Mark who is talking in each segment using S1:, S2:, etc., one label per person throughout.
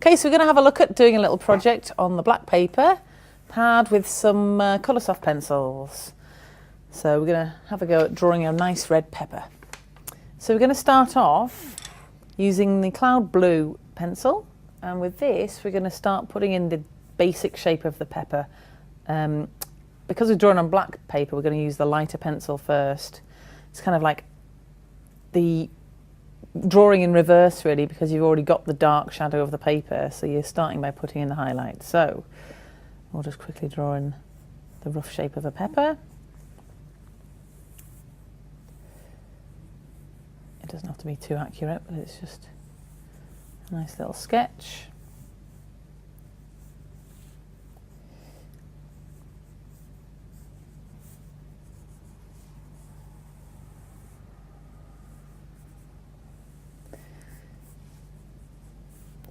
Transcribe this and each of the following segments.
S1: Okay, so we're going to have a look at doing a little project on the black paper pad with some Coloursoft pencils. So we're going to have a go at drawing a nice red pepper. So we're going to start off using the cloud blue pencil, and with this we're going to start putting in the basic shape of the pepper. Because we're drawing on black paper, we're going to use the lighter pencil first. It's kind of like the drawing in reverse really, because you've already got the dark shadow of the paper, so you're starting by putting in the highlights. So we'll just quickly draw in the rough shape of a pepper. It doesn't have to be too accurate, but it's just a nice little sketch.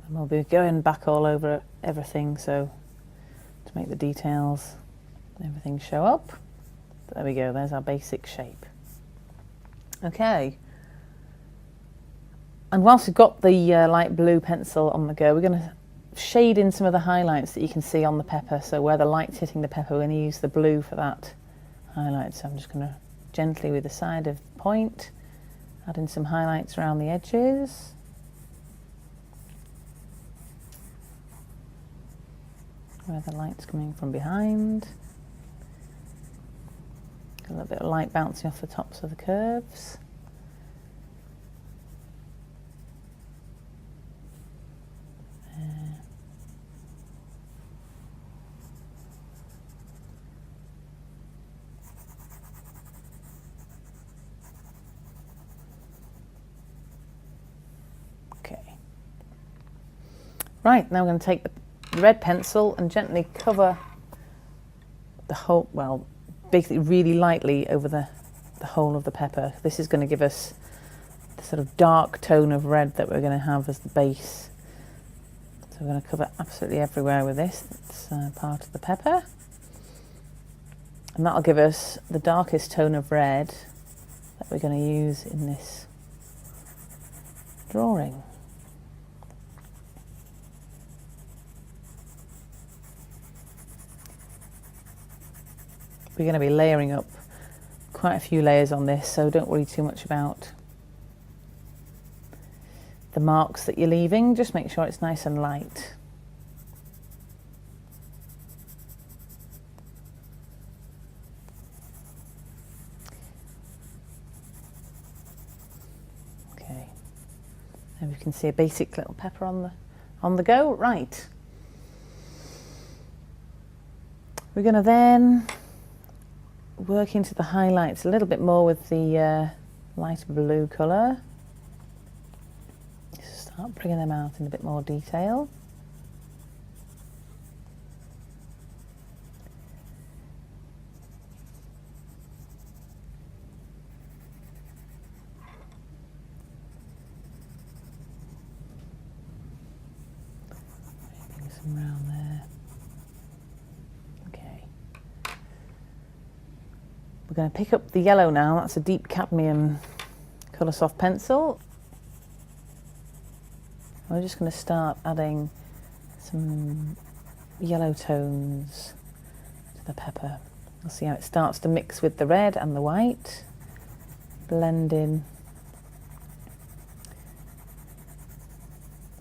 S1: And we'll be going back all over everything, so to make the details and everything show up. There we go, there's our basic shape. Okay. And whilst we've got the light blue pencil on the go, we're going to shade in some of the highlights that you can see on the pepper. So where the light's hitting the pepper, we're going to use the blue for that highlight. So I'm just going to gently, with the side of the point, add in some highlights around the edges. Where the light's coming from behind. A little bit of light bouncing off the tops of the curves. Okay. Right, now we're going to take the red pencil and gently cover the whole, well, basically really lightly over the whole of the pepper. This is going to give us the sort of dark tone of red that we're going to have as the base. So we're going to cover absolutely everywhere with this. That's part of the pepper. And that'll give us the darkest tone of red that we're going to use in this drawing. We're going to be layering up quite a few layers on this, so don't worry too much about the marks that you're leaving. Just make sure it's nice and light. Okay, and we can see a basic little pepper on the go. Right, we're going to then work into the highlights a little bit more with the light blue colour. Just start bringing them out in a bit more detail. Bring some around there. We're going to pick up the yellow now. That's a deep cadmium Coloursoft pencil. We're just going to start adding some yellow tones to the pepper. You'll see how it starts to mix with the red and the white, blend in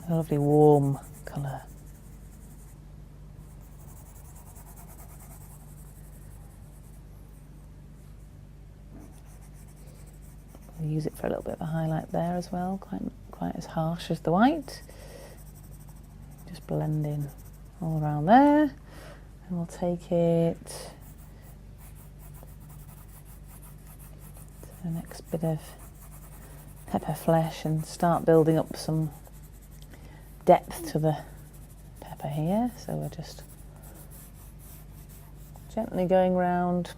S1: a lovely warm colour. We'll use it for a little bit of a highlight there as well, quite as harsh as the white. Just blend in all around there, and we'll take it to the next bit of pepper flesh and start building up some depth to the pepper here. So we're just gently going round,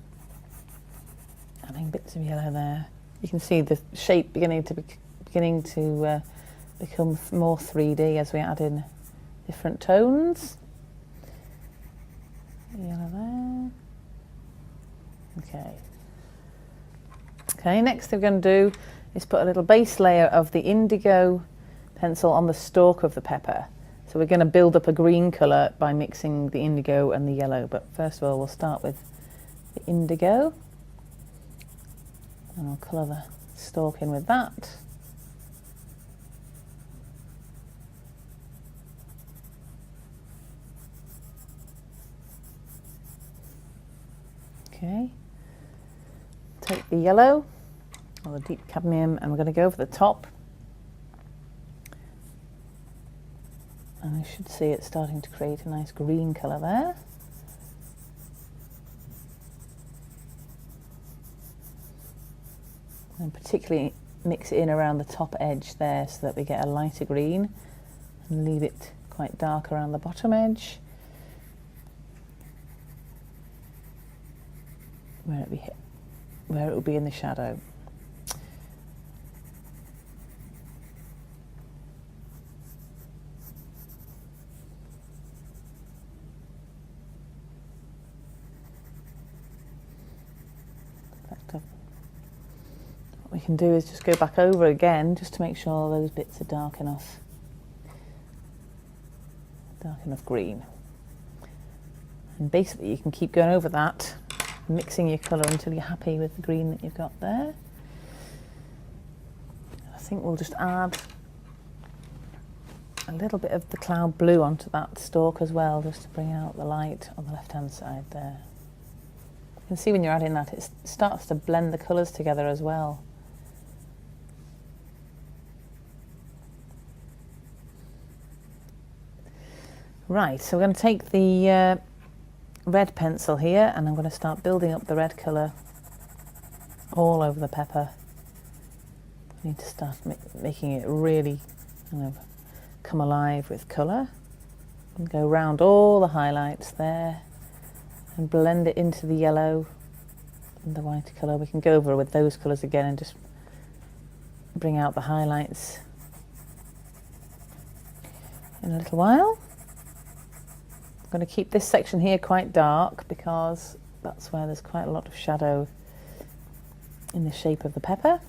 S1: adding bits of yellow there. You can see the shape beginning to become more 3D as we add in different tones. Yellow there. Okay. Okay, next thing we're going to do is put a little base layer of the indigo pencil on the stalk of the pepper. So we're going to build up a green colour by mixing the indigo and the yellow, but first of all we'll start with the indigo and I'll colour the stalk in with that. Okay, take the yellow or the deep cadmium and we're going to go over the top, and you should see it starting to create a nice green colour there. And particularly mix it in around the top edge there so that we get a lighter green, and leave it quite dark around the bottom edge where it will be in the shadow. What we can do is just go back over again just to make sure those bits are dark enough green. And basically you can keep going over that, mixing your colour until you're happy with the green that you've got there. I think we'll just add a little bit of the cloud blue onto that stalk as well, just to bring out the light on the left hand side there. You can see when you're adding that it starts to blend the colours together as well. Right, so we're going to take the red pencil here and I'm going to start building up the red colour all over the pepper. I need to start making it really kind of come alive with colour, and go around all the highlights there and blend it into the yellow and the white colour. We can go over with those colours again and just bring out the highlights in a little while. I'm going to keep this section here quite dark because that's where there's quite a lot of shadow in the shape of the pepper.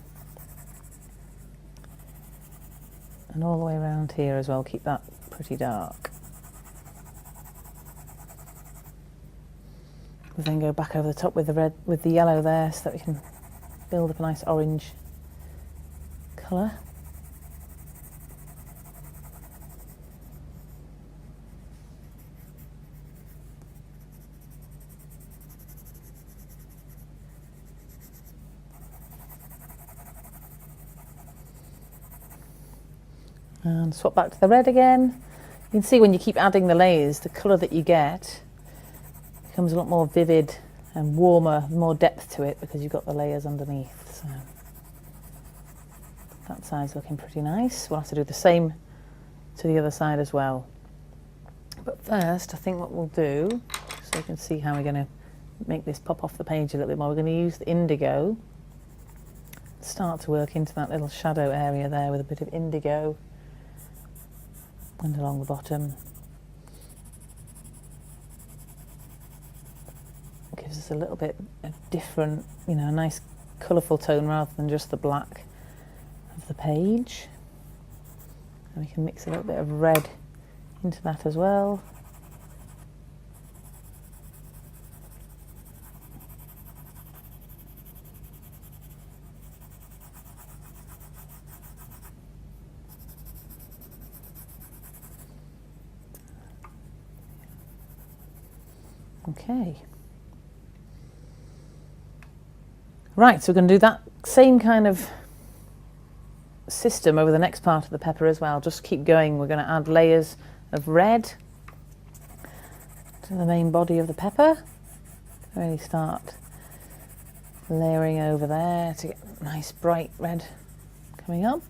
S1: And all the way around here as well, keep that pretty dark. We'll then go back over the top with the red, with the yellow there, so that we can build up a nice orange colour. And swap back to the red again. You can see when you keep adding the layers, the colour that you get becomes a lot more vivid and warmer, more depth to it because you've got the layers underneath. So that side's looking pretty nice. We'll have to do the same to the other side as well. But first, I think what we'll do, so you can see how we're going to make this pop off the page a little bit more, we're going to use the indigo, start to work into that little shadow area there with a bit of indigo. And along the bottom. It gives us a little bit of different, you know, a nice colourful tone rather than just the black of the page. And we can mix a little bit of red into that as well. Okay. Right, so we're going to do that same kind of system over the next part of the pepper as well. Just keep going. We're going to add layers of red to the main body of the pepper. Really start layering over there to get nice bright red coming up.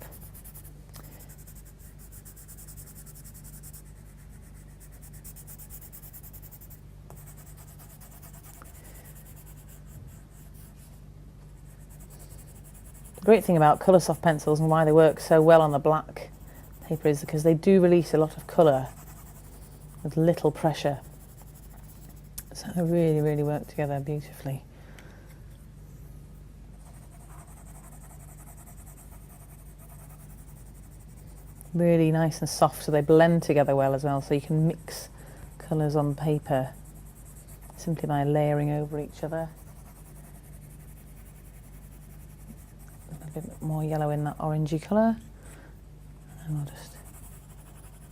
S1: The great thing about Coloursoft pencils and why they work so well on the black paper is because they do release a lot of colour with little pressure. So they really, really work together beautifully. really nice and soft, so they blend together well as well, so you can mix colours on paper simply by layering over each other. A bit more yellow in that orangey colour, and we'll just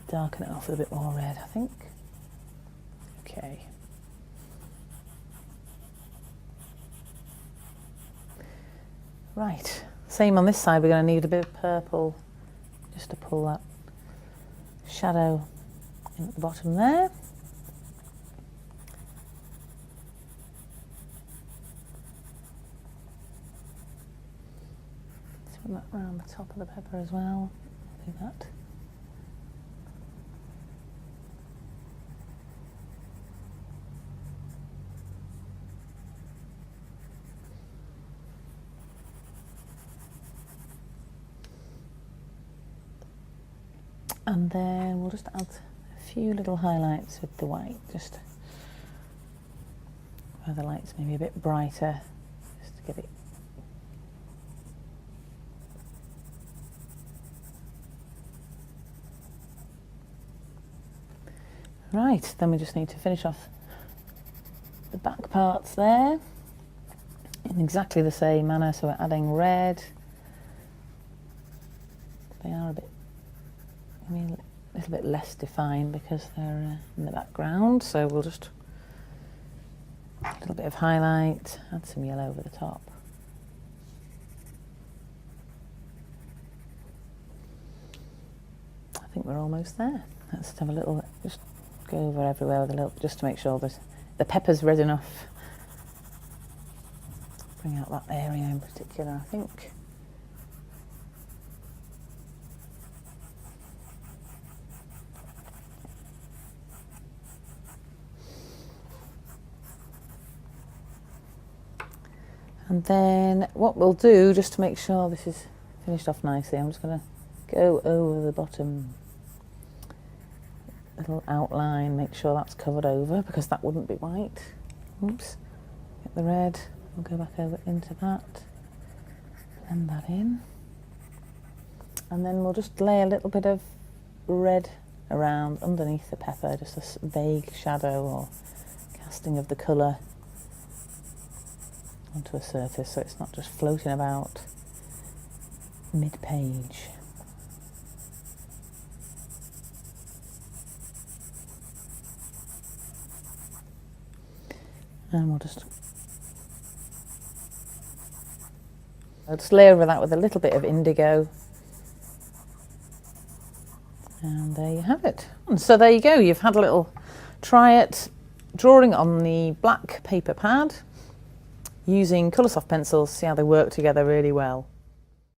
S1: darken it off with a bit more red, I think. Okay. Right, same on this side, we're going to need a bit of purple just to pull that shadow in at the bottom there. Swing that around the top of the pepper as well. Do that. And then we'll just add a few little highlights with the white, just where the light's maybe a bit brighter, just to give it. Right, then we just need to finish off the back parts there in exactly the same manner. So we're adding red. They are a little bit less defined because they're in the background, so we'll just a little bit of highlight, add some yellow over the top. I think we're almost there. Let's have a little, just go over everywhere with a little, just to make sure that the pepper's red enough. Bring out that area in particular, I think. And then what we'll do, just to make sure this is finished off nicely, I'm just going to go over the bottom little outline, make sure that's covered over because that wouldn't be white. Oops, get the red, we'll go back over into that, blend that in. And then we'll just lay a little bit of red around underneath the pepper, just a vague shadow or casting of the colour onto a surface so it's not just floating about mid-page. And we'll just layer over that with a little bit of indigo. And there you have it. And so there you go, you've had a little try at drawing on the black paper pad using Coloursoft pencils, see how they work together really well.